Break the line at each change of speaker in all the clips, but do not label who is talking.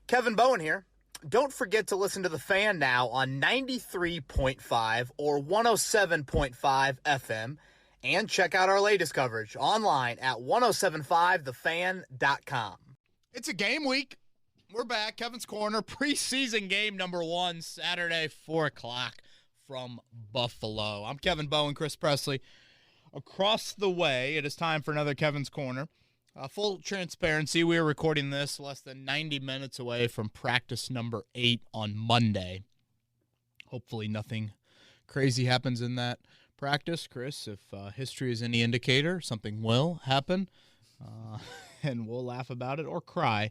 Kevin Bowen here. Don't forget to listen to The Fan now on 93.5 or 107.5 FM, and check out our latest coverage online at 1075thefan.com.
It's a game week. We're back. Kevin's Corner, preseason game number 1, Saturday, 4 o'clock from Buffalo. I'm Kevin Bowen, Chris Presley. Across the way, it is time for another Kevin's Corner. Full transparency, we are recording this less than 90 minutes away from practice number 8 on Monday. Hopefully nothing crazy happens in that practice, Chris. If history is any indicator, something will happen, and we'll laugh about it or cry,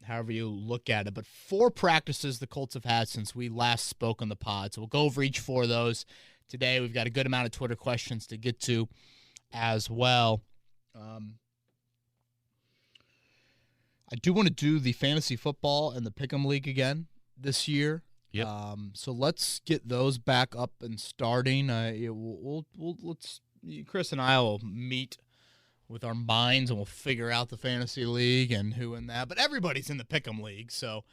however you look at it. But 4 practices the Colts have had since we last spoke on the pod, so we'll go over each 4 of those today. We've got a good amount of Twitter questions to get to as well. I do want to do the fantasy football and the Pick'em League again this year.
Yep.
So let's get those back up and starting. Let's Chris and I will meet with our minds and we'll figure out the fantasy league and who in that. But everybody's in the Pick'em League, so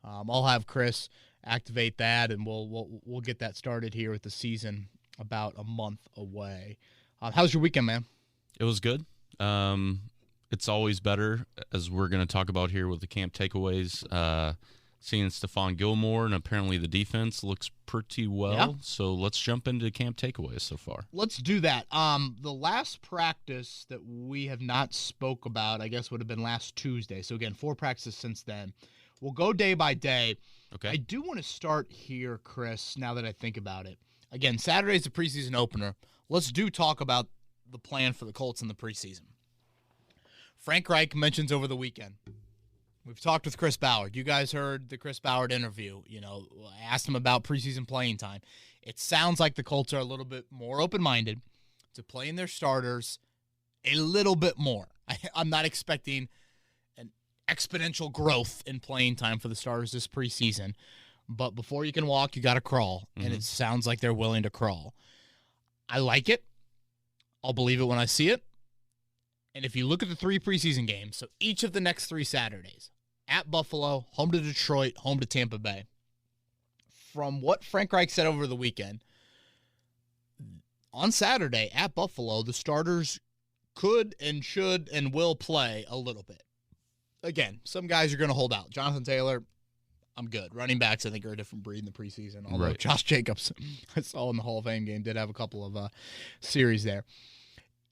I'll have Chris activate that and we'll get that started here with the season about a month away. How's your weekend, man?
It was good. It's always better, as we're going to talk about here with the camp takeaways, seeing Stephon Gilmore, and apparently the defense looks pretty well.
Yeah.
So let's jump into camp takeaways so far.
Let's do that. The last practice that we have not spoke about, I guess, would have been last Tuesday. So, again, 4 practices since then. We'll go day by day.
Okay.
I do want to start here, Chris, now that I think about it. Again, Saturday's the preseason opener. Let's talk about the plan for the Colts in the preseason. Frank Reich mentions over the weekend. We've talked with Chris Ballard. You guys heard the Chris Ballard interview. I asked him about preseason playing time. It sounds like the Colts are a little bit more open-minded to playing their starters a little bit more. I'm not expecting an exponential growth in playing time for the starters this preseason. But before you can walk, you got to crawl. Mm-hmm. And it sounds like they're willing to crawl. I like it. I'll believe it when I see it. And if you look at the 3 preseason games, so each of the next 3 Saturdays, at Buffalo, home to Detroit, home to Tampa Bay, from what Frank Reich said over the weekend, on Saturday at Buffalo, the starters could and should and will play a little bit. Again, some guys are going to hold out. Jonathan Taylor, I'm good. Running backs, I think, are a different breed in the preseason. Although
Right.
Josh Jacobs, I saw in the Hall of Fame game, did have a couple of series there.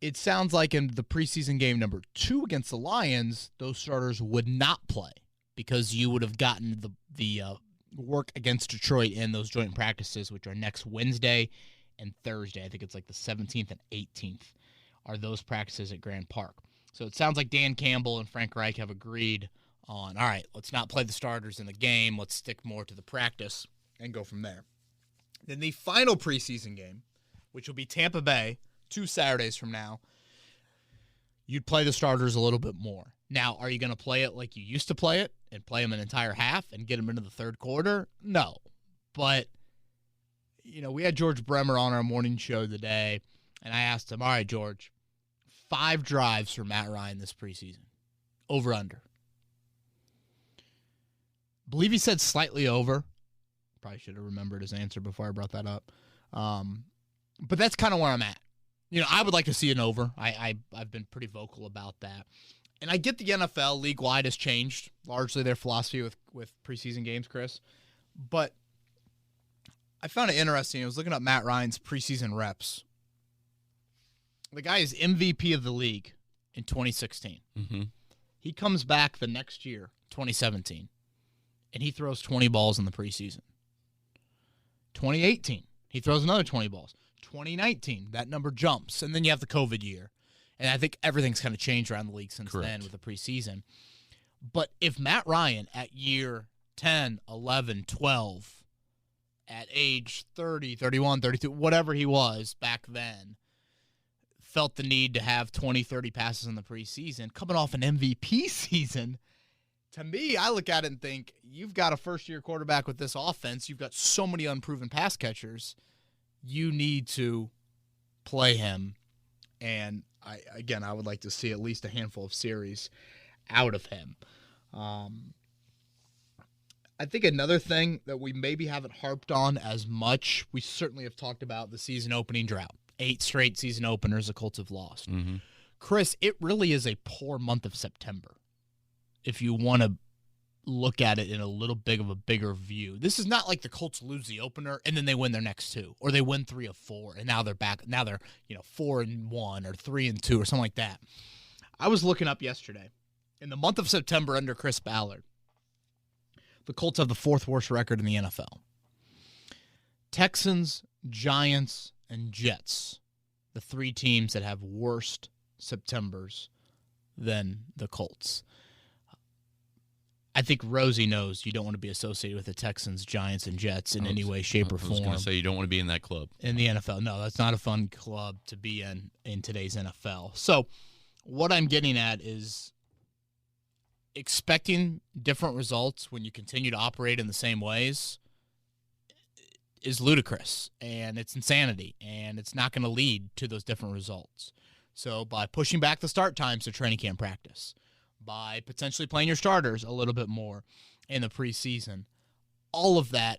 It sounds like in the preseason game number 2 against the Lions, those starters would not play because you would have gotten the work against Detroit in those joint practices, which are next Wednesday and Thursday. I think it's like the 17th and 18th are those practices at Grand Park. So it sounds like Dan Campbell and Frank Reich have agreed on, all right, let's not play the starters in the game. Let's stick more to the practice and go from there. Then the final preseason game, which will be Tampa Bay, 2 Saturdays from now, you'd play the starters a little bit more. Now, are you going to play it like you used to play it and play them an entire half and get them into the third quarter? No. But, we had George Bremer on our morning show today, and I asked him, all right, George, 5 drives for Matt Ryan this preseason. Over, under. I believe he said slightly over. Probably should have remembered his answer before I brought that up. But that's kind of where I'm at. I would like to see an over. I've been pretty vocal about that. And I get the NFL league-wide has changed, largely their philosophy with preseason games, Chris. But I found it interesting. I was looking up Matt Ryan's preseason reps. The guy is MVP of the league in 2016.
Mm-hmm.
He comes back the next year, 2017, and he throws 20 balls in the preseason. 2018, he throws another 20 balls. 2019, that number jumps, and then you have the COVID year. And I think everything's kind of changed around the league since then with the preseason. But if Matt Ryan at year 10, 11, 12, at age 30, 31, 32, whatever he was back then, felt the need to have 20, 30 passes in the preseason, coming off an MVP season, to me, I look at it and think, you've got a first-year quarterback with this offense. You've got so many unproven pass catchers. You need to play him. And, I would like to see at least a handful of series out of him. I think another thing that we maybe haven't harped on as much, we certainly have talked about the season opening drought. 8 straight season openers the Colts have lost.
Mm-hmm.
Chris, it really is a poor month of September if you want to look at it in a little bit of a bigger view. This is not like the Colts lose the opener and then they win their next 2, or they win 3 of 4 and now they're back. Now they're 4-1 or 3-2 or something like that. I was looking up yesterday. In the month of September under Chris Ballard, the Colts have the 4th worst record in the NFL. Texans, Giants, and Jets, the 3 teams that have worst Septembers than the Colts. I think Rosie knows you don't want to be associated with the Texans, Giants, and Jets in any way, shape, or form.
I was going to say you don't want to be in that club.
In the NFL. No, that's not a fun club to be in today's NFL. So what I'm getting at is expecting different results when you continue to operate in the same ways is ludicrous, and it's insanity, and it's not going to lead to those different results. So by pushing back the start times to training camp practice, by potentially playing your starters a little bit more in the preseason, all of that,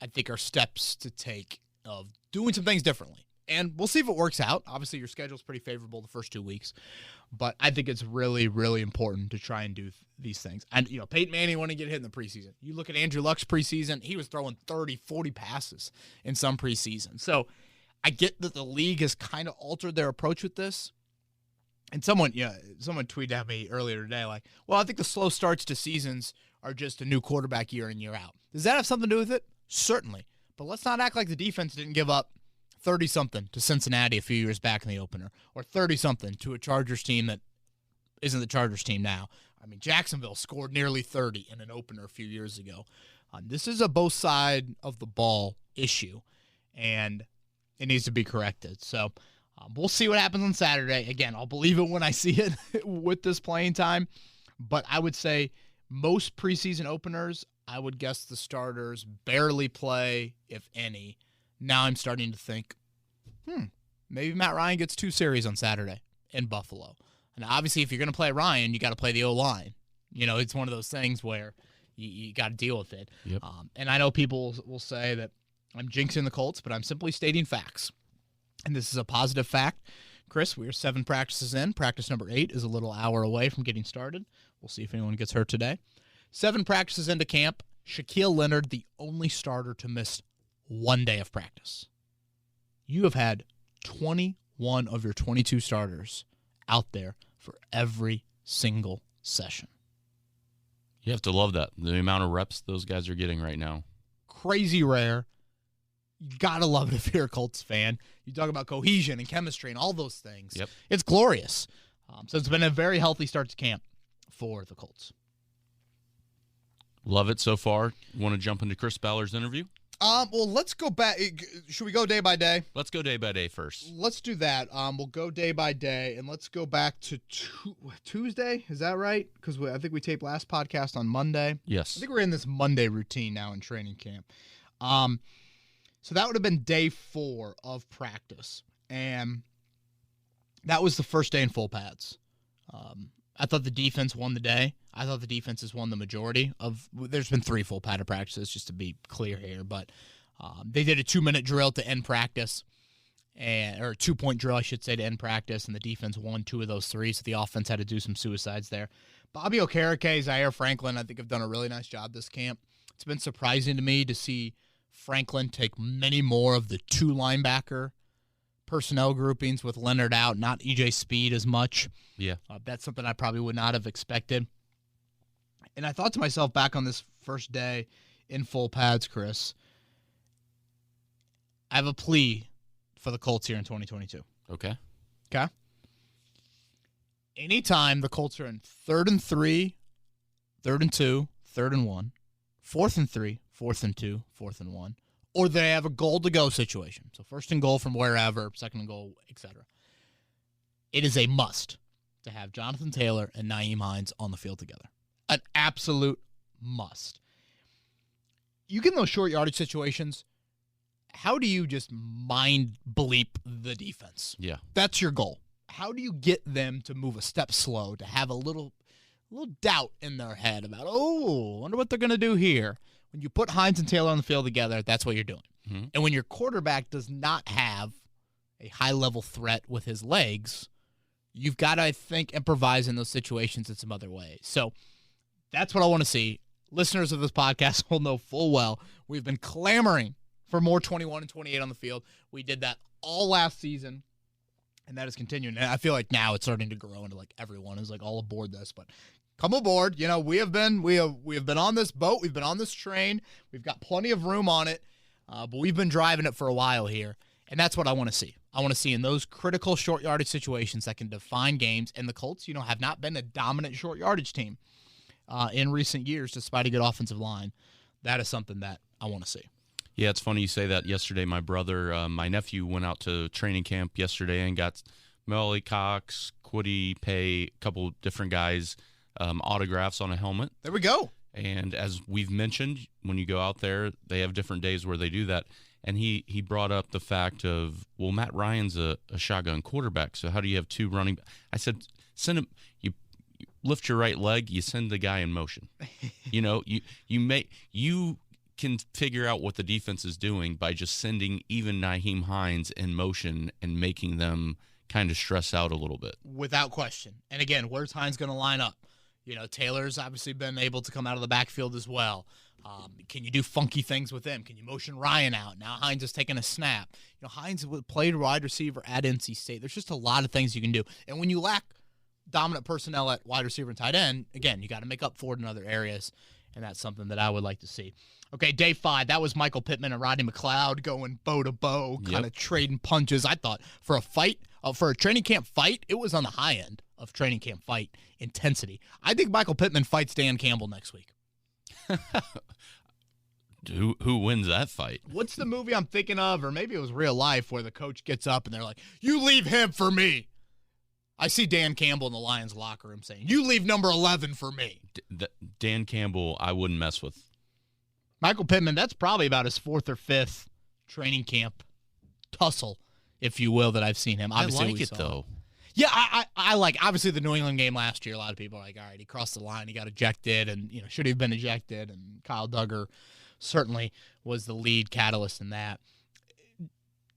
I think, are steps to take of doing some things differently. And we'll see if it works out. Obviously, your schedule's pretty favorable the first 2 weeks. But I think it's really, really important to try and do these things. And, Peyton Manning wanted to get hit in the preseason. You look at Andrew Luck's preseason, he was throwing 30, 40 passes in some preseason. So I get that the league has kind of altered their approach with this. And someone tweeted at me earlier today, like, well, I think the slow starts to seasons are just a new quarterback year in, year out. Does that have something to do with it? Certainly. But let's not act like the defense didn't give up 30-something to Cincinnati a few years back in the opener, or 30-something to a Chargers team that isn't the Chargers team now. I mean, Jacksonville scored nearly 30 in an opener a few years ago. This is a both side of the ball issue, and it needs to be corrected. So we'll see what happens on Saturday. Again, I'll believe it when I see it with this playing time, but I would say most preseason openers, I would guess the starters barely play, if any. Now I'm starting to think, maybe Matt Ryan gets 2 series on Saturday in Buffalo. And obviously, if you're going to play Ryan, you got to play the O-line. It's one of those things where you got to deal with it.
Yep.
And I know people will say that I'm jinxing the Colts, but I'm simply stating facts. And this is a positive fact. Chris, we are 7 practices in. Practice number 8 is a little hour away from getting started. We'll see if anyone gets hurt today. 7 practices into camp. Shaquille Leonard, the only starter to miss 1 day of practice. You have had 21 of your 22 starters out there for every single session.
You have to love that. The amount of reps those guys are getting right now.
Crazy rare. You got to love it if you're a Colts fan. You talk about cohesion and chemistry and all those things.
Yep.
It's glorious. So it's been a very healthy start to camp for the Colts.
Love it so far. Want to jump into Chris Ballard's interview?
Well, let's go back. Should we go day by day?
Let's go day by day first.
Let's do that. We'll go day by day, and let's go back to Tuesday. Is that right? Because I think we taped last podcast on Monday.
Yes.
I think we're in this Monday routine now in training camp. So that would have been day 4 of practice, and that was the first day in full pads. I thought the defense won the day. I thought the defense has won the majority of. There's been 3 full padded practices, just to be clear here, but they did a 2-minute drill to end practice, or a 2-point drill, I should say, to end practice, and the defense won 2 of those 3, so the offense had to do some suicides there. Bobby Okereke, Zaire Franklin, I think have done a really nice job this camp. It's been surprising to me to see Franklin take many more of the 2 linebacker personnel groupings with Leonard out, not EJ Speed as much.
Yeah.
That's something I probably would not have expected. And I thought to myself back on this first day in full pads, Chris, I have a plea for the Colts here in 2022.
Okay.
Okay? Anytime the Colts are in 3rd and 3, 3rd and 2, 3rd and 1, 4th and 3, 4th and 2, 4th and 1, or they have a goal-to-go situation. So 1st and goal from wherever, 2nd and goal, etc. It is a must to have Jonathan Taylor and Nyheim Hines on the field together. An absolute must. You get in those short yardage situations, how do you just mind bleep the defense?
Yeah.
That's your goal. How do you get them to move a step slow, to have a little doubt in their head about, I wonder wonder what they're going to do here. When you put Hines and Taylor on the field together, that's what you're doing.
Mm-hmm.
And when your quarterback does not have a high-level threat with his legs, you've got to, I think, improvise in those situations in some other ways. So that's what I want to see. Listeners of this podcast will know full well we've been clamoring for more 21 and 28 on the field. We did that all last season, and that is continuing. And I feel like now it's starting to grow into like everyone is like all aboard this. But come aboard. You know, we have been on this boat. We've been on this train. We've got plenty of room on it, but we've been driving it for a while here, and that's what I want to see. I want to see in those critical short yardage situations that can define games. And the Colts, have not been a dominant short yardage team in recent years, despite a good offensive line. That is something that I want to see.
Yeah, it's funny you say that. Yesterday, my nephew went out to training camp yesterday and got Melly Cox, Quiddy Pay, a couple different guys autographs on a helmet.
There we go.
And as we've mentioned, when you go out there, they have different days where they do that. And he brought up the fact of, well, Matt Ryan's a shotgun quarterback, so how do you have two running? I said, send him. You lift your right leg, you send the guy in motion. You can figure out what the defense is doing by just sending even Nyheim Hines in motion and making them kind of stress out a little bit.
Without question. And again, where's Hines going to line up? Taylor's obviously been able to come out of the backfield as well. Can you do funky things with him? Can you motion Ryan out? Now Hines is taking a snap. Hines played wide receiver at NC State. There's just a lot of things you can do. And when you lack dominant personnel at wide receiver and tight end, again, you got to make up for it in other areas, and that's something that I would like to see. Okay, day 5, that was Michael Pittman and Rodney McLeod going bow to bow, kind of trading punches. I thought for a fight, for a training camp fight, it was on the high end of training camp fight intensity. I think Michael Pittman fights Dan Campbell next week.
Who wins that fight?
What's the movie I'm thinking of? Or maybe it was real life where the coach gets up and they're like, you leave him for me. I see Dan Campbell in the Lions locker room saying, you leave number 11 for me.
Dan Campbell, I wouldn't mess with.
Michael Pittman, that's probably about his 4th or 5th training camp tussle, if you will, that I've seen him. Obviously,
I like it, though.
Yeah, I like, obviously, the New England game last year, a lot of people are like, all right, he crossed the line, he got ejected, and, should he have been ejected, and Kyle Duggar certainly was the lead catalyst in that.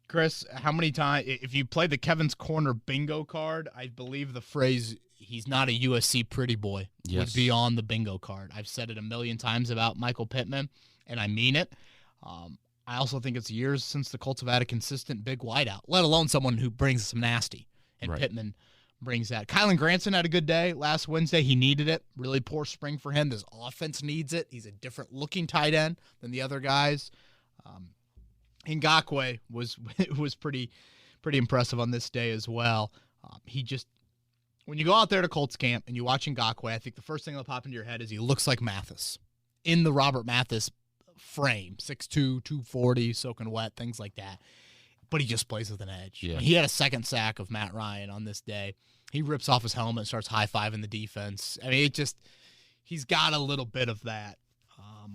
Chris, how many times, if you play the Kevin's Corner bingo card, I believe the phrase, he's not a USC pretty boy, would be on the bingo card. I've said it a million times about Michael Pittman, and I mean it. I also think it's years since the Colts have had a consistent big wideout, let alone someone who brings some nasty. And right. Pittman brings that. Kylan Granson had a good day last Wednesday. He needed it. Really poor spring for him. This offense needs it. He's a different-looking tight end than the other guys. Ngakoue was pretty impressive on this day as well. When you go out there to Colts camp and you watch Ngakoue, I think the first thing that'll pop into your head is he looks like Mathis in the Robert Mathis frame, 6'2", 240, soaking wet, things like that. But he just plays with an edge. Yeah. He had a second sack of Matt Ryan on this day. He rips off his helmet and starts high-fiving the defense. I mean, he's got a little bit of that,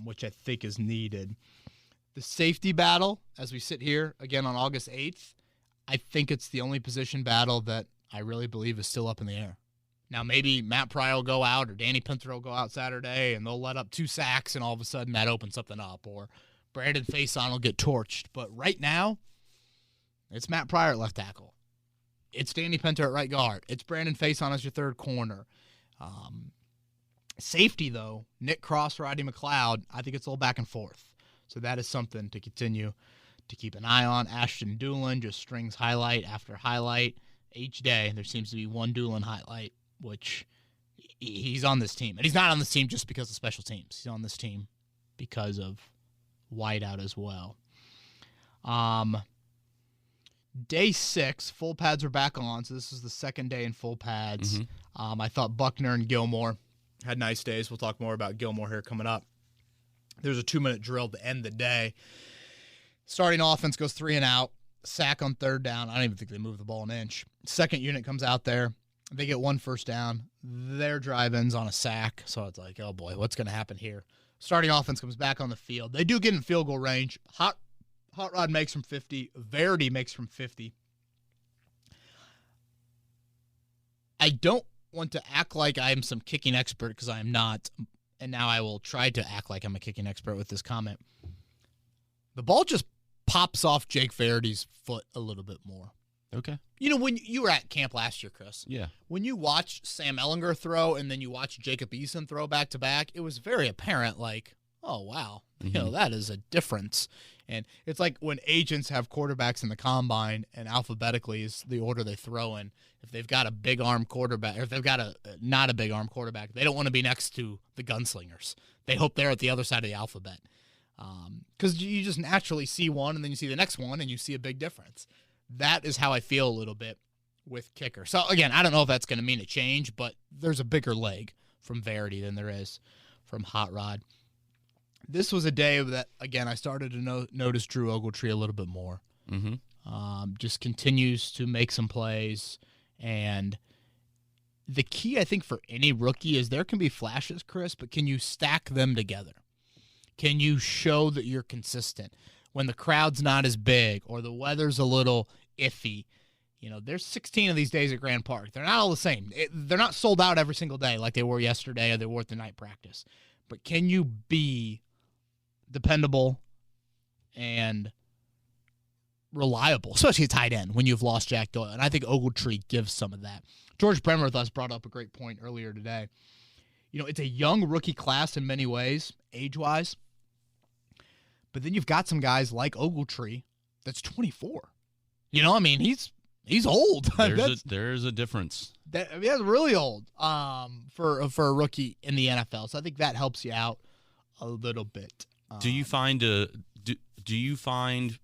which I think is needed. The safety battle, as we sit here again on August 8th, I think it's the only position battle that I really believe is still up in the air. Now, maybe Matt Pryor will go out or Danny Pinter will go out Saturday and they'll let up 2 sacks and all of a sudden that opens something up. Or Brandon Faison will get torched. But right now, it's Matt Pryor at left tackle. It's Danny Pinter at right guard. It's Brandon Faison as your third corner. Safety, though, Nick Cross, Rodney McLeod, I think it's all back and forth. So that is something to continue to keep an eye on. Ashton Doolin just strings highlight after highlight. Each day there seems to be one Doolin highlight, which he's on this team. And he's not on this team just because of special teams. He's on this team because of wideout as well. Day 6, full pads are back on, so this is the second day in full pads. Mm-hmm. I thought Buckner and Gilmore had nice days. We'll talk more about Gilmore here coming up. There's a 2-minute drill to end the day. Starting offense goes 3 and out, sack on 3rd down. I don't even think they moved the ball an inch. Second unit comes out there. They get 1 first down. Their drive ends on a sack, so it's like, oh boy, what's going to happen here? Starting offense comes back on the field. They do get in field goal range. Hot Rod makes from 50. Verity makes from 50. I don't want to act like I am some kicking expert because I am not. and now I will try to act like I'm a kicking expert with this comment. The ball just pops off Jake Verdi's foot a little bit more.
Okay.
You know, when you were at camp last year, Chris.
Yeah.
When you watch Sam Ellinger throw and then you watch Jacob Eason throw back to back, it was very apparent, like, oh, wow, that is a difference. And it's like when agents have quarterbacks in the combine and alphabetically is the order they throw in. If they've got a big arm quarterback, or if they've got a not a big arm quarterback, they don't want to be next to the gunslingers. They hope they're at the other side of the alphabet. Because you just naturally see one and then you see the next one and you see a big difference. That is how I feel a little bit with kicker. So, again, I don't know if that's going to mean a change, but there's a bigger leg from Verdi than there is from Hot Rod. This was a day that, again, I started to notice Drew Ogletree a little bit more. Just continues to make some plays. And the key, I think, for any rookie is there can be flashes, Chris, but can you stack them together? Can you show that you're consistent? When the crowd's not as big or the weather's a little iffy, you know, there's 16 of these days at Grand Park. They're not all the same. They're not sold out every single day like they were yesterday or they were at the night practice. But can you be dependable and reliable, especially a tight end when you've lost Jack Doyle? And I think Ogletree gives some of that. George Bremer with us brought up a great point earlier today. You know, it's a young rookie class in many ways, age-wise. But then you've got some guys like Ogletree that's 24. You know, I mean, he's old.
There's a difference.
That's really old for a rookie in the NFL. So I think that helps you out a little bit.
Do you find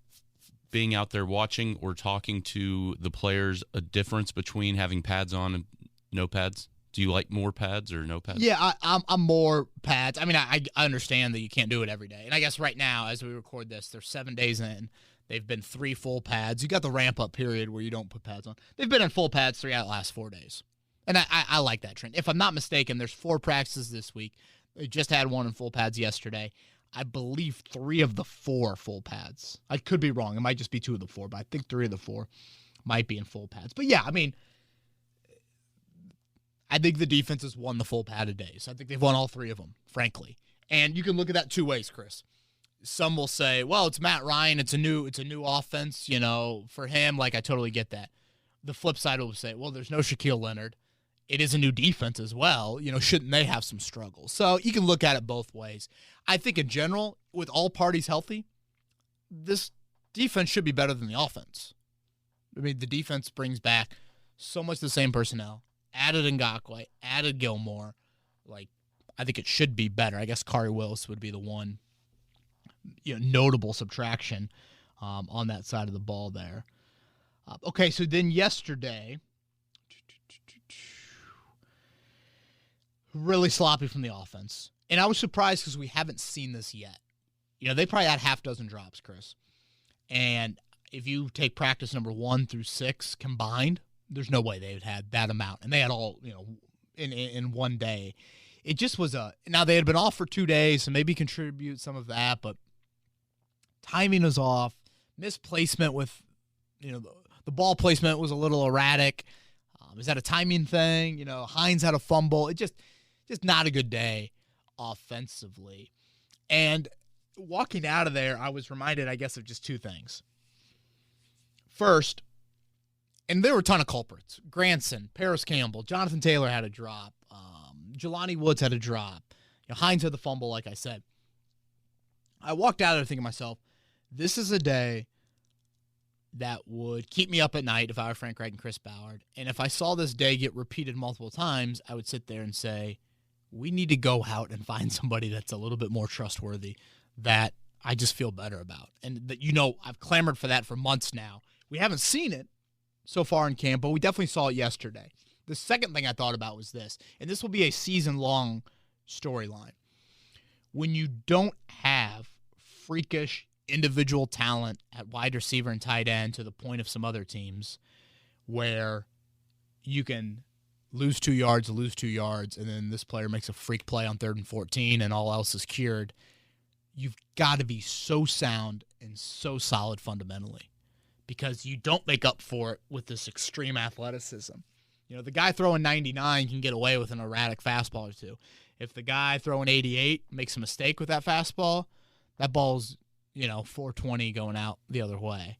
being out there watching or talking to the players a difference between having pads on and no pads? Do you like more pads or no pads?
Yeah, I'm more pads. I mean, I understand that you can't do it every day. And I guess right now, as we record this, they're 7 days in. They've been 3 full pads. You got the ramp-up period where you don't put pads on. They've been in full pads 3 out of the last 4 days. And I like that trend. If I'm not mistaken, there's 4 practices this week. They just had 1 in full pads yesterday. I believe 3 of the 4 full pads. I could be wrong. It might just be 2 of the 4, but I think 3 of the 4 might be in full pads. But, yeah, I mean, I think the defense has won the full padded days. I think they've won all 3 of them, frankly. And you can look at that 2 ways, Chris. Some will say, well, it's Matt Ryan. It's a new offense, you know, for him. Like, I totally get that. The flip side will say, well, there's no Shaquille Leonard. It is a new defense as well. You know, shouldn't they have some struggles? So you can look at it both ways. I think in general, with all parties healthy, this defense should be better than the offense. I mean, the defense brings back so much the same personnel. Added Ngakoue, added Gilmore. Like, I think it should be better. I guess Kari Willis would be the one, you know, notable subtraction on that side of the ball there. Okay, so then yesterday, really sloppy from the offense. And I was surprised because we haven't seen this yet. You know, they probably had 6 drops, Chris. And if you take practice number 1 through 6 combined, there's no way they had had that amount. And they had all, you know, in one day. It just was now they had been off for 2 days, so maybe contribute some of that, but timing was off. Misplacement with, you know, the ball placement was a little erratic. Is that a timing thing? You know, Hines had a fumble. It just not a good day offensively. And walking out of there, I was reminded, I guess, of just 2 things. First, and there were a ton of culprits. Granson, Paris Campbell, Jonathan Taylor had a drop. Jelani Woods had a drop. You know, Hines had the fumble, like I said. I walked out of there thinking to myself, this is a day that would keep me up at night if I were Frank Reich and Chris Ballard. And if I saw this day get repeated multiple times, I would sit there and say, we need to go out and find somebody that's a little bit more trustworthy that I just feel better about. And that, you know, I've clamored for that for months now. We haven't seen it so far in camp, but we definitely saw it yesterday. The second thing I thought about was this, and this will be a season-long storyline. When you don't have freakish individual talent at wide receiver and tight end to the point of some other teams where you can lose 2 yards, and then this player makes a freak play on 3rd and 14 and all else is cured, you've got to be so sound and so solid fundamentally because you don't make up for it with this extreme athleticism. You know, the guy throwing 99 can get away with an erratic fastball or 2. If the guy throwing 88 makes a mistake with that fastball, that ball's, 420 going out the other way.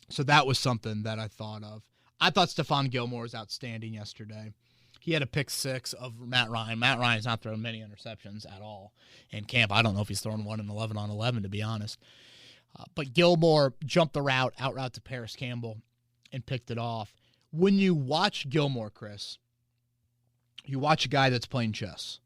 So that was something that I thought of. I thought Stephon Gilmore was outstanding yesterday. He had a pick 6 of Matt Ryan. Matt Ryan's not throwing many interceptions at all in camp. I don't know if he's throwing one in 11 on 11, to be honest. But Gilmore jumped the out route to Paris Campbell and picked it off. When you watch Gilmore, Chris, you watch a guy that's playing chess.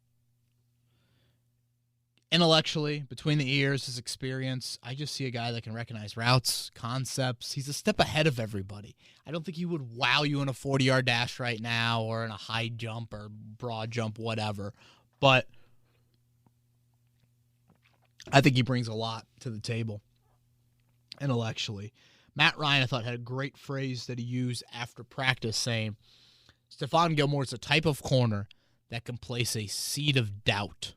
Intellectually, between the ears, his experience, I just see a guy that can recognize routes, concepts. He's a step ahead of everybody. I don't think he would wow you in a 40-yard dash right now or in a high jump or broad jump, whatever. But I think he brings a lot to the table intellectually. Matt Ryan, I thought, had a great phrase that he used after practice saying, Stephon Gilmore is a type of corner that can place a seed of doubt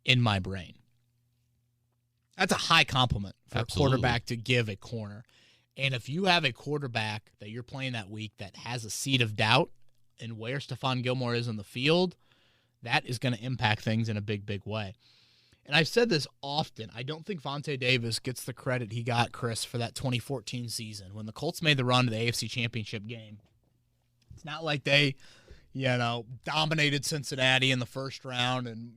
in my brain. That's a high compliment for
Absolutely.
a quarterback to give a corner. And if you have a quarterback that you're playing that week that has a seed of doubt in where Stephon Gilmore is on the field, that is going to impact things in a big, big way. And I've said this often. I don't think Vontae Davis gets the credit he got, Chris, for that 2014 season when the Colts made the run to the AFC Championship game. It's not like they, dominated Cincinnati in the first round and,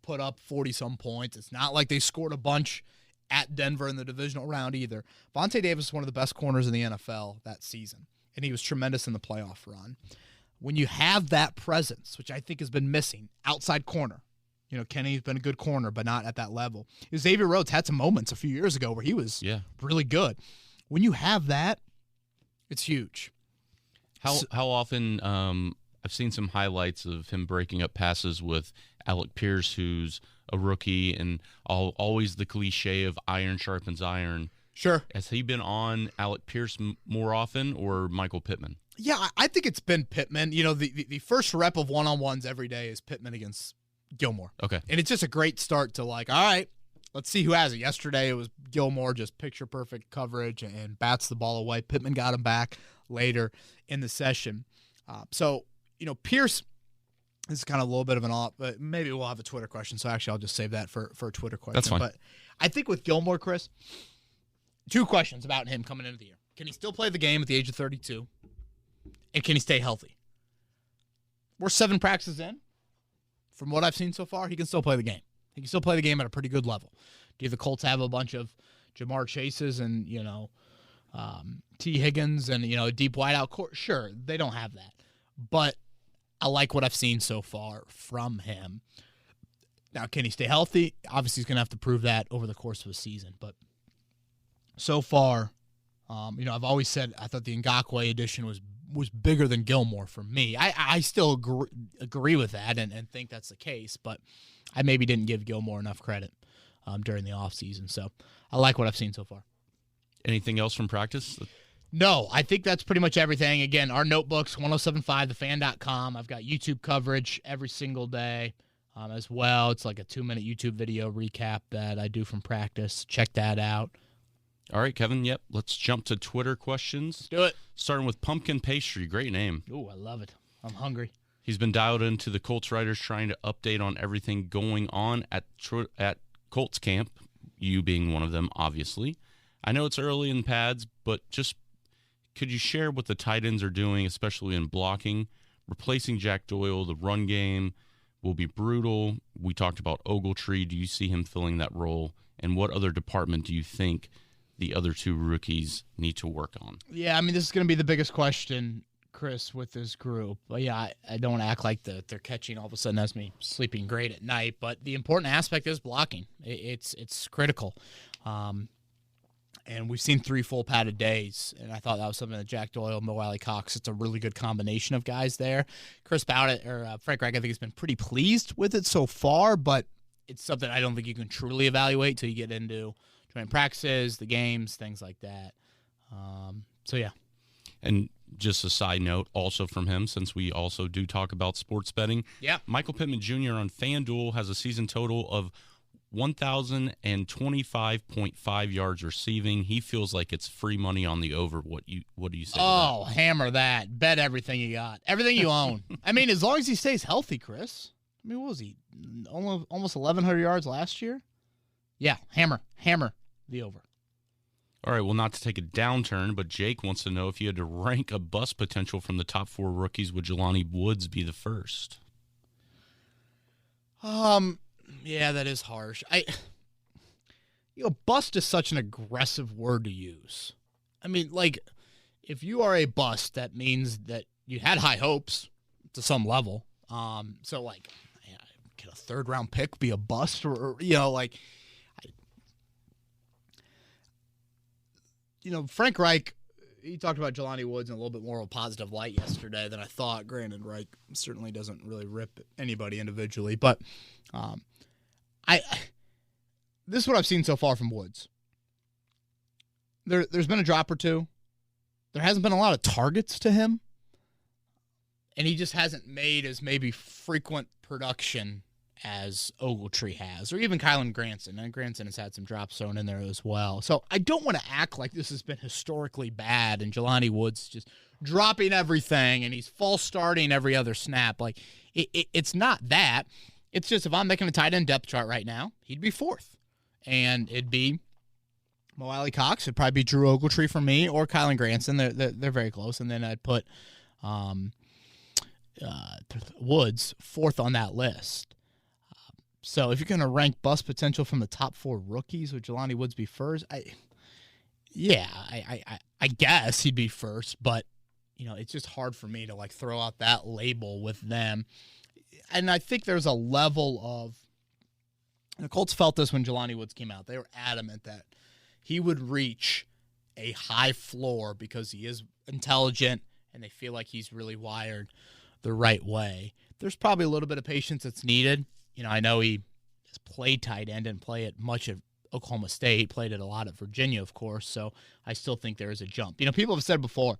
put up 40-some points. It's not like they scored a bunch at Denver in the divisional round either. Vontae Davis was one of the best corners in the NFL that season, and he was tremendous in the playoff run. When you have that presence, which I think has been missing, outside corner, Kenny's been a good corner, but not at that level. Xavier Rhodes had some moments a few years ago where he was really good. When you have that, it's huge.
How often I've seen some highlights of him breaking up passes with Alec Pierce, who's a rookie, and always the cliche of iron sharpens iron.
Sure.
Has he been on Alec Pierce more often or Michael Pittman?
Yeah, I think it's been Pittman. The first rep of one-on-ones every day is Pittman against Gilmore.
Okay.
And it's just a great start to all right, let's see who has it. Yesterday it was Gilmore, just picture-perfect coverage and bats the ball away. Pittman got him back later in the session. Pierce, this is kind of a little bit of an off, but maybe we'll have a Twitter question. So actually, I'll just save that for a Twitter question.
That's fine.
But I think with Gilmore, Chris, 2 questions about him coming into the year. Can he still play the game at the age of 32? And can he stay healthy? We're 7 practices in. From what I've seen so far, he can still play the game. He can still play the game at a pretty good level. Do the Colts have a bunch of Jamar Chases and, T. Higgins and, a deep wideout court? Sure, they don't have that. But I like what I've seen so far from him. Now, can he stay healthy? Obviously, he's going to have to prove that over the course of a season. But so far, I've always said I thought the Ngakoue addition was bigger than Gilmore for me. I still agree with that and think that's the case, but I maybe didn't give Gilmore enough credit during the offseason. So I like what I've seen so far.
Anything else from practice?
No, I think that's pretty much everything. Again, our notebooks, 1075thefan.com. I've got YouTube coverage every single day as well. It's like a 2-minute YouTube video recap that I do from practice. Check that out.
All right, Kevin. Yep. Let's jump to Twitter questions.
Let's do it.
Starting with Pumpkin Pastry. Great name.
Ooh, I love it. I'm hungry.
He's been dialed into the Colts writers trying to update on everything going on at Colts camp, you being one of them, obviously. I know it's early in pads, but just could you share what the tight ends are doing, especially in blocking? Replacing Jack Doyle, the run game will be brutal. We talked about Ogletree. Do you see him filling that role? And what other department do you think the other 2 rookies need to work on?
Yeah, this is going to be the biggest question, Chris, with this group. But yeah, I don't want to act like they're catching all of a sudden as me sleeping great at night. But the important aspect is blocking. It's critical. And we've seen 3 full padded days, and I thought that was something that Jack Doyle, Mo Alley Cox, it's a really good combination of guys there. Chris Bowdett, or Frank Reich, I think has been pretty pleased with it so far, but it's something I don't think you can truly evaluate till you get into joint practices, the games, things like that. So, yeah.
And just a side note also from him, since we also do talk about sports betting.
Yeah.
Michael Pittman Jr. on FanDuel has a season total of 1,025.5 yards receiving. He feels like it's free money on the over. What do you say?
Oh, hammer that. Bet everything you got. Everything you own. I mean, as long as he stays healthy, Chris. I mean, what was he? Almost 1,100 yards last year? Yeah, hammer the over.
All right, well, not to take a downturn, but Jake wants to know if you had to rank a bust potential from the top 4 rookies, would Jelani Woods be the first?
Yeah, that is harsh. Bust is such an aggressive word to use. I mean, like, if you are a bust, that means that you had high hopes to some level. So, like, can a third-round pick be a bust? Frank Reich, he talked about Jelani Woods in a little bit more of a positive light yesterday than I thought. Granted, Reich certainly doesn't really rip anybody individually, but this is what I've seen so far from Woods. There's been a drop or two. There hasn't been a lot of targets to him, and he just hasn't made as maybe frequent production as Ogletree has, or even Kylan Granson. And Granson has had some drops thrown in there as well. So I don't want to act like this has been historically bad and Jelani Woods just dropping everything and he's false starting every other snap. Like, it's not that. It's just if I'm making a tight end depth chart right now, he'd be 4th. And it'd be Mo Alley Cox. It'd probably be Drew Ogletree for me or Kylan Granson. They're very close. And then I'd put Woods 4th on that list. So if you're going to rank bust potential from the top 4 rookies, would Jelani Woods be first? I guess he'd be first, but it's just hard for me to like throw out that label with them. And I think there's a level of the Colts felt this when Jelani Woods came out. They were adamant that he would reach a high floor because he is intelligent and they feel like he's really wired the right way. There's probably a little bit of patience that's needed. I know he has played tight end and play it much at Oklahoma State, played it a lot at Virginia, of course, so I still think there is a jump. People have said before,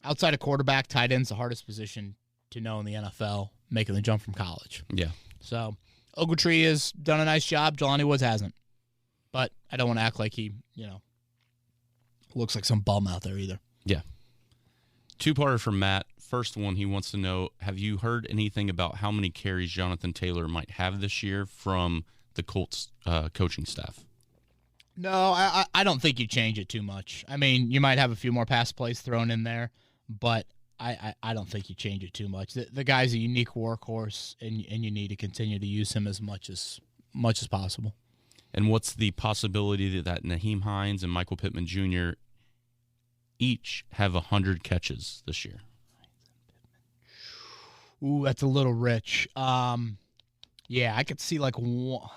outside of quarterback, tight end's the hardest position to know in the NFL, making the jump from college.
Yeah.
So Ogletree has done a nice job. Jelani Woods hasn't. But I don't want to act like he, looks like some bum out there either.
Yeah. 2-parter from Matt. First one, he wants to know, have you heard anything about how many carries Jonathan Taylor might have this year from the Colts coaching staff?
No, I don't think you change it too much. I mean, you might have a few more pass plays thrown in there, but I don't think you change it too much. The guy's a unique workhorse, and you need to continue to use him as much as possible.
And what's the possibility that Nyheim Hines and Michael Pittman Jr. each have 100 catches this year?
Ooh, that's a little rich. Yeah, I could see like one.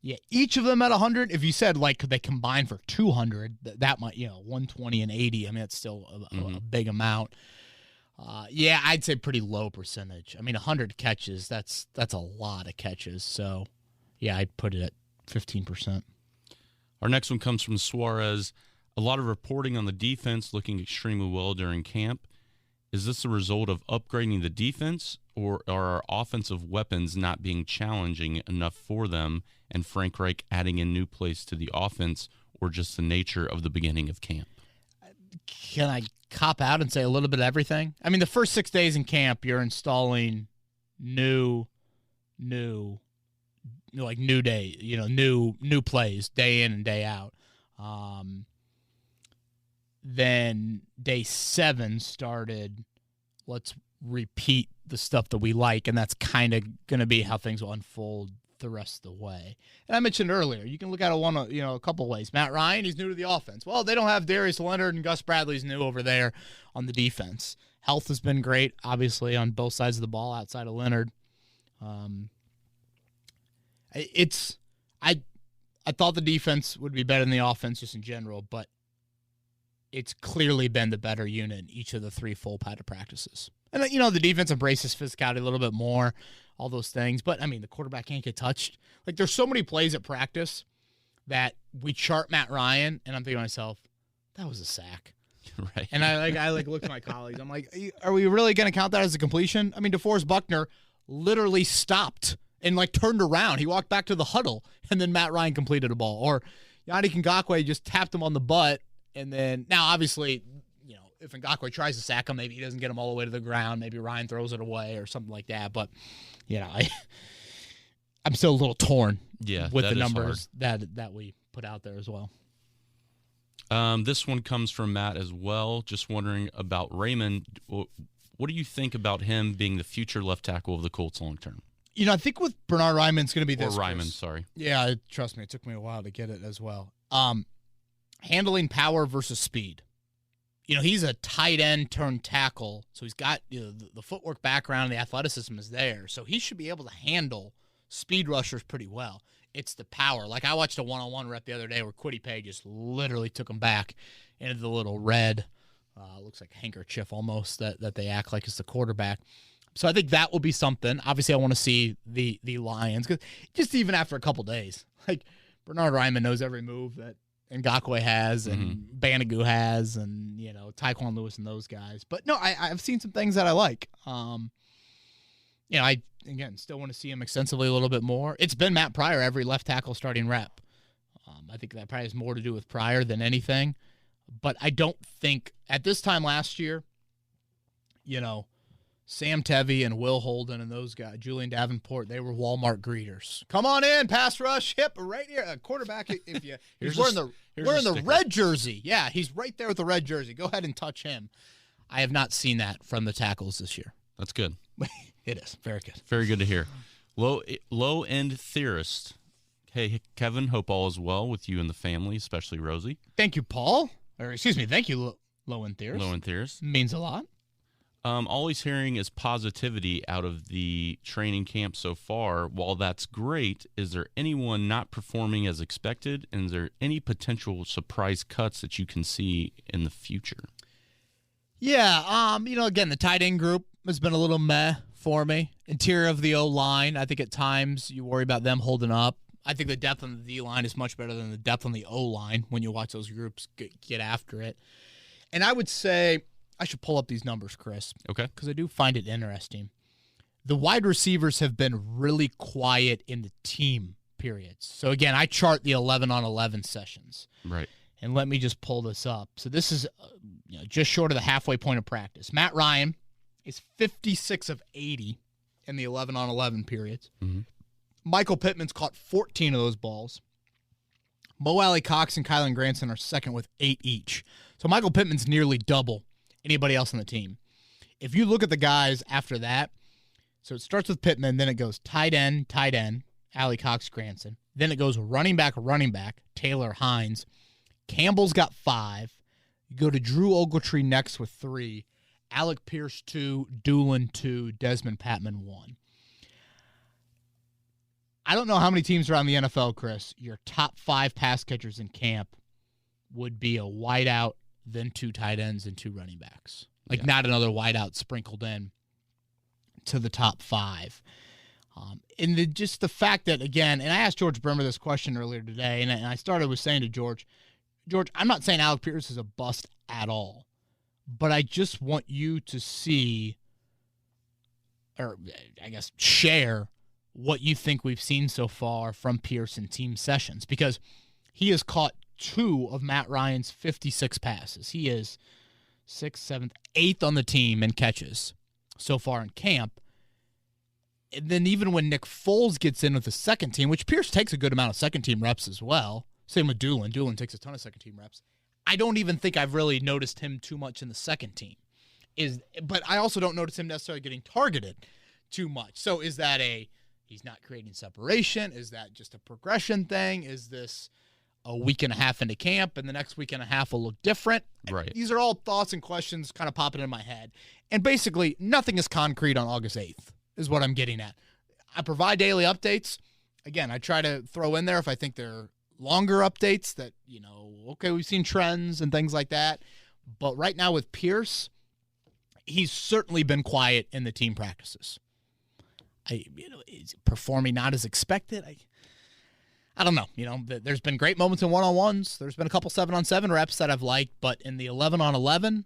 Yeah, each of them at 100. If you said like could they combine for 200, that might 120 and 80. I mean, that's still a big amount. Yeah, I'd say pretty low percentage. I mean, 100 catches. That's a lot of catches. So, yeah, I'd put it at 15%.
Our next one comes from Suarez. A lot of reporting on the defense looking extremely well during camp. Is this a result of upgrading the defense, or are our offensive weapons not being challenging enough for them, and Frank Reich adding in new plays to the offense, or just the nature of the beginning of camp?
Can I cop out and say a little bit of everything? I mean, the first 6 days in camp, you're installing new day, new plays day in and day out. Then day 7 started, let's repeat the stuff that we like, and that's kind of going to be how things will unfold the rest of the way. And I mentioned earlier, you can look at it a couple ways. Matt Ryan, he's new to the offense. Well, they don't have Darius Leonard, and Gus Bradley's new over there on the defense. Health has been great, obviously, on both sides of the ball outside of Leonard. I thought the defense would be better than the offense just in general, but it's clearly been the better unit in each of the 3 full padded practices. And, the defense embraces physicality a little bit more, all those things. But, I mean, the quarterback can't get touched. Like, there's so many plays at practice that we chart Matt Ryan, and I'm thinking to myself, that was a sack.
Right.
And I look at my colleagues. I'm like, are we really going to count that as a completion? I mean, DeForest Buckner literally stopped and like turned around. He walked back to the huddle, and then Matt Ryan completed a ball. Or Yannick Ngakoue just tapped him on the butt, and then now obviously, if Ngakoue tries to sack him, maybe he doesn't get him all the way to the ground. Maybe Ryan throws it away or something like that. But I'm still a little torn with the numbers that we put out there as well.
This one comes from Matt as well. Just wondering about Raymond. What do you think about him being the future left tackle of the Colts long term?
I think with Bernard Ryman's going to be this.
Or Ryman, sorry.
Yeah, trust me, it took me a while to get it as well. Handling power versus speed. He's a tight end turned tackle, so he's got the footwork background, the athleticism is there, so he should be able to handle speed rushers pretty well. It's the power. Like I watched a one-on-one rep the other day where Kwity Paye just literally took him back into the little red, looks like handkerchief almost that they act like it's the quarterback. So I think that will be something. Obviously, I want to see the Lions, because just even after a couple days, like Bernard Ryman knows every move that Ngakoue has and Banagoo has, and Tyquan Lewis and those guys. But no, I've seen some things that I like. I still want to see him extensively a little bit more. It's been Matt Pryor every left tackle starting rep. I think that probably has more to do with Pryor than anything. But I don't think at this time last year, Sam Tevy and Will Holden and those guys, Julian Davenport, they were Walmart greeters. Come on in, pass rush, hip, right here. A quarterback, if you he's wearing the red jersey. Yeah, he's right there with the red jersey. Go ahead and touch him. I have not seen that from the tackles this year.
That's good.
It is very good.
Very good to hear. Low end theorist. Hey, Kevin, hope all is well with you and the family, especially Rosie.
Thank you, Paul. Or excuse me, thank you, low end theorist.
Low end theorist
means a lot.
All he's hearing is positivity out of the training camp so far. While that's great, is there anyone not performing as expected? And is there any potential surprise cuts that you can see in the future?
Yeah, again, the tight end group has been a little meh for me. Interior of the O-line, I think at times you worry about them holding up. I think the depth on the D-line is much better than the depth on the O-line when you watch those groups get after it. And I would say, I should pull up these numbers, Chris.
Okay.
Because I do find it interesting. The wide receivers have been really quiet in the team periods. So, again, I chart the 11-on-11 sessions.
Right.
And let me just pull this up. So this is just short of the halfway point of practice. Matt Ryan is 56 of 80 in the 11-on-11 periods.
Mm-hmm.
Michael Pittman's caught 14 of those balls. Mo Alley Cox and Kylan Granson are second with 8 each. So Michael Pittman's nearly double anybody else on the team. If you look at the guys after that, so it starts with Pittman, then it goes tight end, Alley Cox, Granson. Then it goes running back, Taylor, Hines. Campbell's got 5. You go to Drew Ogletree next with 3. Alec Pierce 2, Doolin 2, Desmond Patman 1. I don't know how many teams around the NFL, Chris, your top 5 pass catchers in camp would be a wideout, then 2 tight ends and 2 running backs. Not another wideout sprinkled in to the top 5. And just the fact that, again, and I asked George Bremer this question earlier today, and I started with saying to George, I'm not saying Alec Pierce is a bust at all, but I just want you to see, or I guess share, what you think we've seen so far from Pierce in team sessions, because he has caught 2 of Matt Ryan's 56 passes. He is 6th, 7th, 8th on the team in catches so far in camp. And then even when Nick Foles gets in with the second team, which Pierce takes a good amount of second team reps as well. Same with Doolin. Doolin takes a ton of second team reps. I don't even think I've really noticed him too much in the second team. But I also don't notice him necessarily getting targeted too much. So is that he's not creating separation? Is that just a progression thing? Is this a week and a half into camp and the next week and a half will look different?
Right.
These are all thoughts and questions kind of popping in my head. And basically, nothing is concrete on August 8th is what I'm getting at. I provide daily updates. Again, I try to throw in there if I think they're longer updates that, okay, we've seen trends and things like that. But right now with Pierce, he's certainly been quiet in the team practices. Is performing not as expected? I don't know. There's been great moments in one-on-ones. There's been a couple 7-on-7 reps that I've liked, but in the 11-on-11,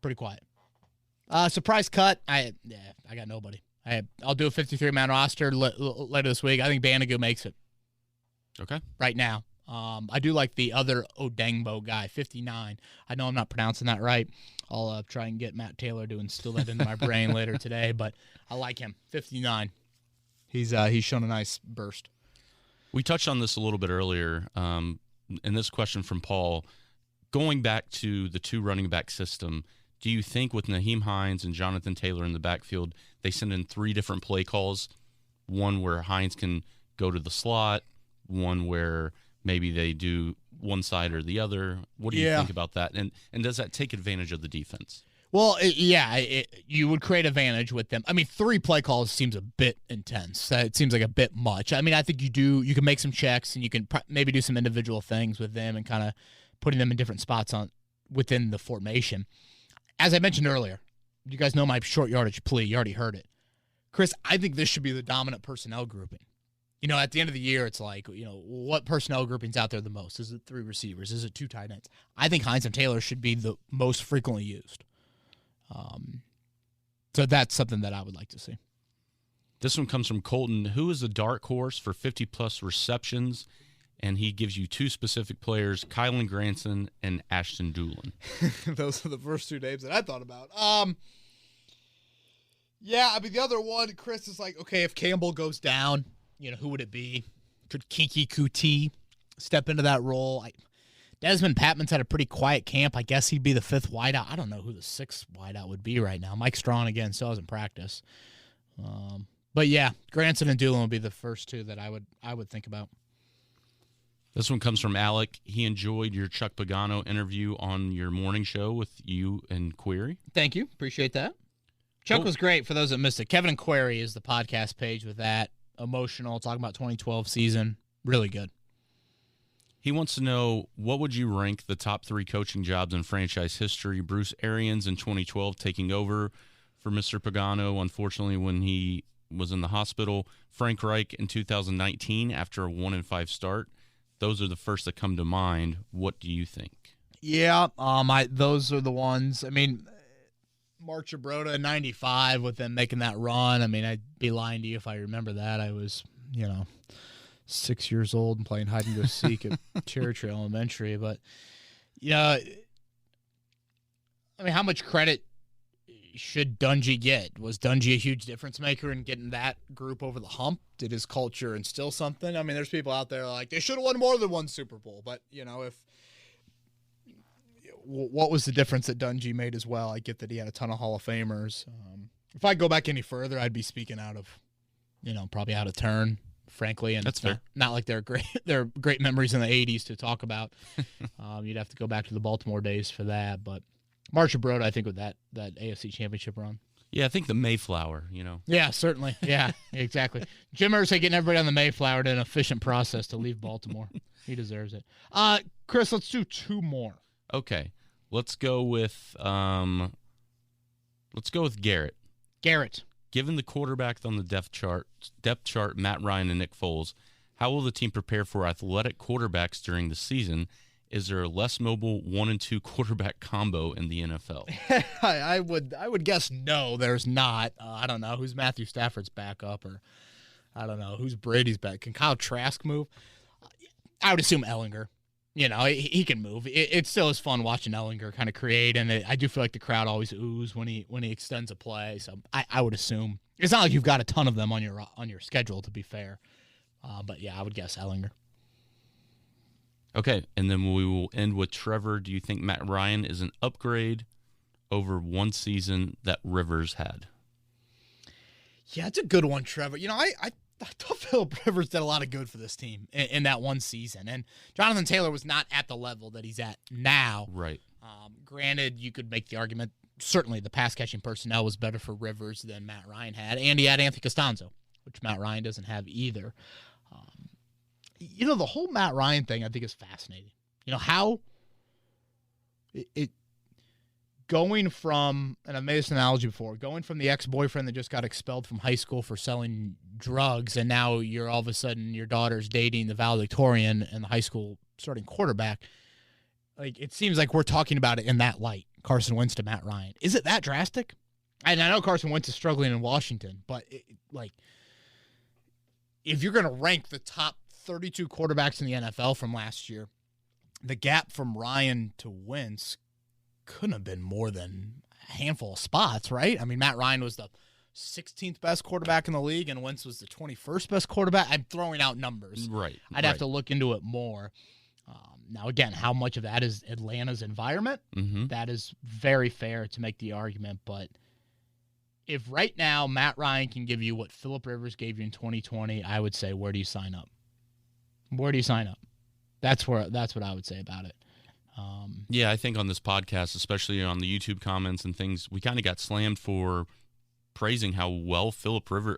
pretty quiet. Surprise cut. I got nobody. I'll do a 53-man roster later this week. I think Banagoo makes it.
Okay.
Right now. I do like the other Odengbo guy, 59. I know I'm not pronouncing that right. I'll try and get Matt Taylor to instill that into my brain later today, but I like him, 59. He's shown a nice burst.
We touched on this a little bit earlier, and this question from Paul, going back to the 2 running back system, do you think with Nyheim Hines and Jonathan Taylor in the backfield, they send in 3 different play calls, one where Hines can go to the slot, one where maybe they do one side or the other? What do you think about that? And does that take advantage of the defense?
Well, you would create advantage with them. I mean, 3 play calls seems a bit intense. It seems like a bit much. I mean, I think you can make some checks and you can maybe do some individual things with them and kind of putting them in different spots within the formation. As I mentioned earlier, you guys know my short yardage plea. You already heard it. Chris, I think this should be the dominant personnel grouping. At the end of the year, it's like, what personnel grouping's out there the most? Is it 3 receivers? Is it 2 tight ends? I think Hines and Taylor should be the most frequently used. So that's something that I would like to see.
This one comes from Colton, who is a dark horse for 50-plus receptions, and he gives you 2 specific players, Kylan Granson and Ashton Doolin.
Those are the first 2 names that I thought about. Yeah, I mean, the other one, Chris, is like, okay, if Campbell goes down, who would it be? Could Kiki Kuti step into that role? Desmond Patman's had a pretty quiet camp. I guess he'd be the 5th wideout. I don't know who the 6th wideout would be right now. Mike Strawn, again, still hasn't practiced. But, yeah, Granson and Doolin would be the first 2 that I would think about.
This one comes from Alec. He enjoyed your Chuck Pagano interview on your morning show with you and Query.
Thank you. Appreciate that. Chuck was great for those that missed it. Kevin and Query is the podcast page with that. Emotional, talking about 2012 season. Really good.
He wants to know, what would you rank the top 3 coaching jobs in franchise history? Bruce Arians in 2012 taking over for Mr. Pagano, unfortunately, when he was in the hospital. Frank Reich in 2019 after a 1-5 start. Those are the first that come to mind. What do you think?
Yeah, those are the ones. I mean, Mark Chabrota in 95 with them making that run. I mean, I'd be lying to you if I remember that. I was, 6 years old and playing hide and go seek at Cherry Trail Elementary. But, I mean, how much credit should Dungy get? Was Dungy a huge difference maker in getting that group over the hump? Did his culture instill something? I mean, there's people out there like, they should have won more than 1 Super Bowl. But, what was the difference that Dungy made as well? I get that he had a ton of Hall of Famers. If I go back any further, I'd be speaking out of, probably out of turn, frankly. And
that's fair.
Not like they're great memories in the 80s to talk about. You'd have to go back to the Baltimore days for that. But Marcia Broda, I think, with that AFC Championship run.
Yeah, I think the Mayflower,
Yeah, certainly. Yeah, exactly. Jim Irsay getting everybody on the Mayflower in an efficient process to leave Baltimore. He deserves it. Chris, let's do 2 more.
Okay, let's go with Garrett.
Garrett.
Given the quarterbacks on the depth chart, Matt Ryan and Nick Foles, how will the team prepare for athletic quarterbacks during the season? Is there a less mobile 1 and 2 quarterback combo in the NFL?
I would guess no, there's not. I don't know who's Matthew Stafford's backup, or I don't know who's Brady's back. Can Kyle Trask move? I would assume Ellinger. He can move. It still is fun watching Ellinger kind of create, and I do feel like the crowd always oohs when he extends a play. So I would assume it's not like you've got a ton of them on your schedule, to be fair. But yeah, I would guess Ellinger.
Okay, and then we will end with Trevor. Do you think Matt Ryan is an upgrade over one season that Rivers had?
Yeah, it's a good one, Trevor. I thought Phillip Rivers did a lot of good for this team in that one season. And Jonathan Taylor was not at the level that he's at now.
Right.
Granted, you could make the argument, certainly the pass-catching personnel was better for Rivers than Matt Ryan had. And he had Anthony Costanzo, which Matt Ryan doesn't have either. The whole Matt Ryan thing I think is fascinating. How it going from, and I've made this analogy before, going from the ex-boyfriend that just got expelled from high school for selling drugs, and now you're all of a sudden your daughter's dating the valedictorian and the high school starting quarterback. Like, it seems like we're talking about it in that light. Carson Wentz to Matt Ryan. Is it that drastic? And I know Carson Wentz is struggling in Washington, but if you're going to rank the top 32 quarterbacks in the NFL from last year, the gap from Ryan to Wentz couldn't have been more than a handful of spots, right? I mean, Matt Ryan was the 16th best quarterback in the league, and Wentz was the 21st best quarterback. I'm throwing out numbers.
Right.
I'd have to look into it more. Now, again, how much of that is Atlanta's environment?
Mm-hmm.
That is very fair to make the argument. But if right now Matt Ryan can give you what Phillip Rivers gave you in 2020, I would say, where do you sign up? Where do you sign up? That's what I would say about it.
Yeah, I think on this podcast, especially on the YouTube comments and things, we kind of got slammed for praising how well Phillip Rivers,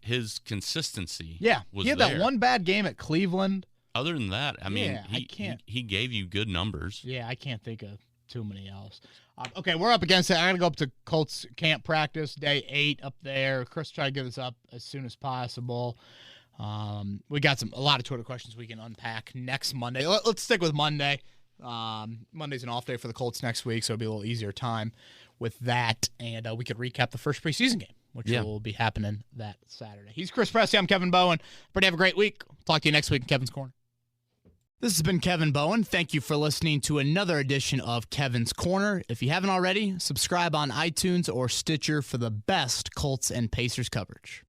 his consistency.
Yeah,
was
he had
there.
that one bad game at Cleveland.
Other than that, I mean,
Yeah,
he gave you good numbers.
Yeah, I can't think of too many else. Okay, we're up against it. I got to go up to Colts camp practice, day 8 up there. Chris tried to get us up as soon as possible. We got a lot of Twitter questions we can unpack next Monday. Let's stick with Monday. Monday's an off day for the Colts next week, so it'll be a little easier time with that. And we could recap the first preseason game, which will be happening that Saturday. He's Chris Pressey. I'm Kevin Bowen. Everybody have a great week. Talk to you next week in Kevin's Corner. This has been Kevin Bowen. Thank you for listening to another edition of Kevin's Corner. If you haven't already, subscribe on iTunes or Stitcher for the best Colts and Pacers coverage.